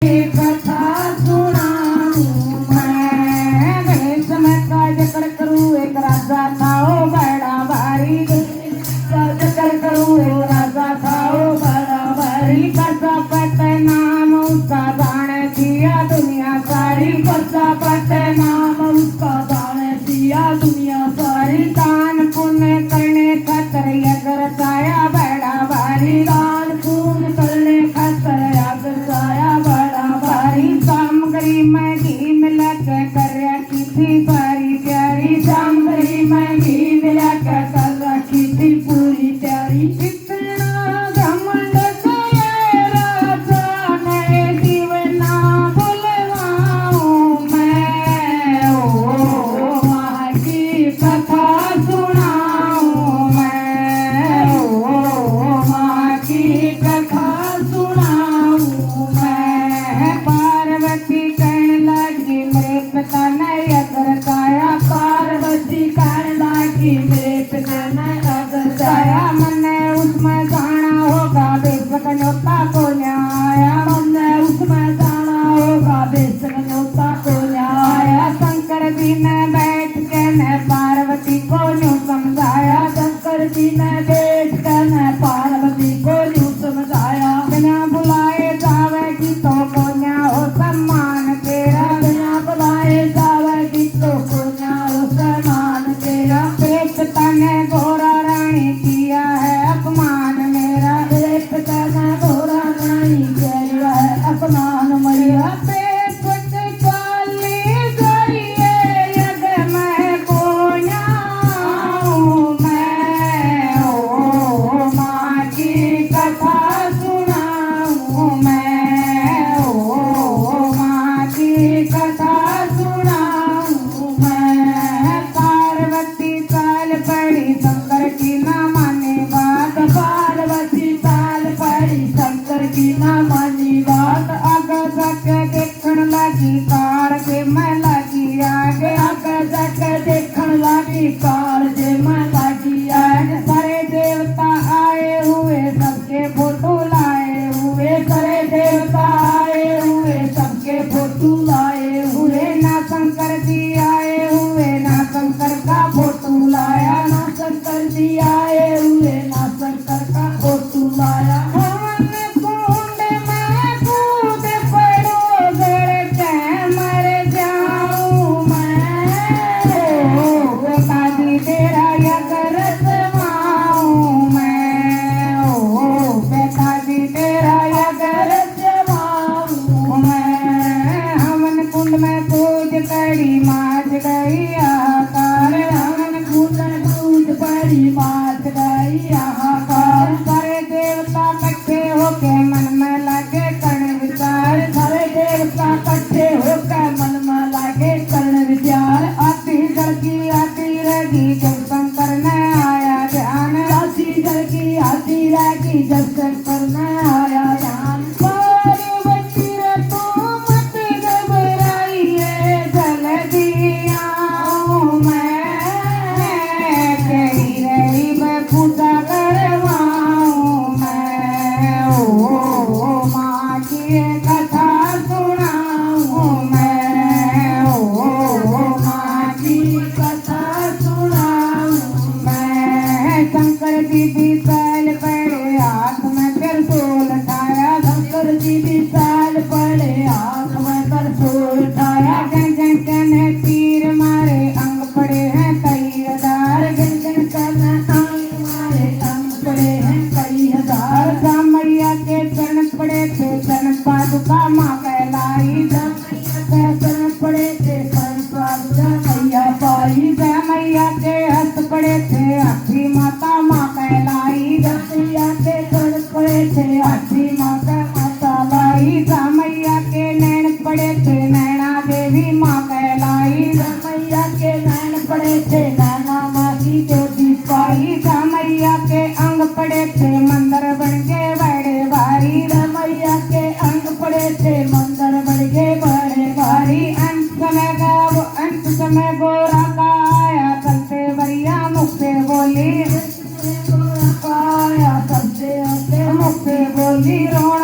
कथा सुनाऊं मैं। भेष में काजकर करूं एक राजा था ओ बड़ा भारी। काजकर करूं एक राजा था ओ बड़ा भारी। कसा पत नाम उसका जाने दिया दुनिया सारी। कसा पत नाम उसका जाने दिया दुनिया सारी। दान पुण्य करने खातर यज्ञ रचाया बड़ा भारी। दान पुण्य करने खातर यज्ञ रचाया बड़ा भारी। सामग्री में घी मिला के कर रखी थी सारी प्यारी। सामग्री में घी मिला के कर रखी थी पूरी प्यारी। इतना घमंड से राजा ने दीवाना बुलवाऊं मैं। ओ माँ की कथा सुनाऊं मैं। ओ माँ की कथा सुनाऊं मैं। पार्वती कहने लगी मेरे पिता ने यज्ञ रचाया। पार्वती कहने लगी मेरे पिता ने यज्ञ रचाया। मैंने उसमें जाना होगा बेशक न्योता को न्याया। मैंने उसमें जाना होगा बेशक न्योता को न्याया। शंकर जी ने बैठ के ने पार्वती को न्यू समझाया। शंकर जी ने बैठ के ने पार्वती को न्यू समझाया। बिना बुलाए जावेगी तो कोन्या हो सम्मान तेरा। बिना बुलाए जावेगी तो कोन्या हो सम्मान तेरा। एक पिता ने घोड़ा रानी किया है अपमान मेरा। एक पिता ने घोड़ा रानी किया है अपमान मेरा। बेशक काली जाइए यज्ञ में कोन्या हूँ मैं। ओ माँ की कथा सुनाऊं मैं। ओ माँ की कथा सुनाऊं मैं। पार्वती चाल पड़ी शंकर की ना माने बात। पार्वती चाल पड़ी शंकर की ना मानी बात। आगे जाके देखने लगी कार के मैं लगी आगे। आगे जाके देखने लगी कार के मैं लगी आगे। सारे देवता आए हुए सबके फोटो लाए हुए। सारे देवता आए हुए सबके फोटो लाए हुए। ना शंकर जी आए हुए ना शंकर का फोटो लाया। ना शंकर जी आए हुए ना शंकर का फोटो लाया। हवन कुंड में कूद पड़ो गड़ के मर जाऊं मैं। ओ बेटा जी तेरा यज्ञ रचवाऊं मैं। ओ बेटा जी तेरा यज्ञ रचवाऊं मैं। हवन कुंड में कूद पड़ी माच गई आकार। हवन कुंड में कूद पड़ी माच गई आकार। सारे देवता इकट्ठे होके मन में लगे कर्ण विचार। सारे देवता इकट्ठे होके मन में लगे कर्ण विचार। आती जड़की आती रहेगी जब शंकर ने आया ध्यान। आती जड़की आती रहेगी जब शंकर ने आया ध्यान। पार्वती रे तू मत घबराइए जल्दी आऊं मैं। तेरी रही मैं पूजा करवाऊं मैं। ओ माँ की कथा सुनाऊं मैं। ओ माँ की कथा सुनाऊं मैं। शंकर जी भी साल पड़े हाथ में त्रिशूल उठाया। शंकर जी भी साल पड़े हाथ में त्रिशूल उठाया। जन जन कहने तीर मारे अंग पड़े हैं कई हजार। जन जन कहने अंग मारे अंग पड़े हैं कई हजार। रामैया के चरण पड़े थे चरण पादुका माँ कहलाई। रामैया के चरण पड़े थे चरण पादुका मैया पाई। रामैया के हस्त पड़े थे हाथी माता माँ कहलाई। रामैया के चरण पड़े थे हाथी माता माता लाई। रामैया के नैन पड़े थे नैना देवी माँ कहलाई। रामैया के नैन पड़े थे नैना माँ की देवी पाई। रामैया के अंग पड़े थे मंदिर बन के बड़े भारी। रामैया के अंग पड़े थे मंदिर बन के बड़े भारी। अंत समय गोरा का आया चलते बरिया मुख से बोली। गोरा का आया चलते मुख से बोली। रोना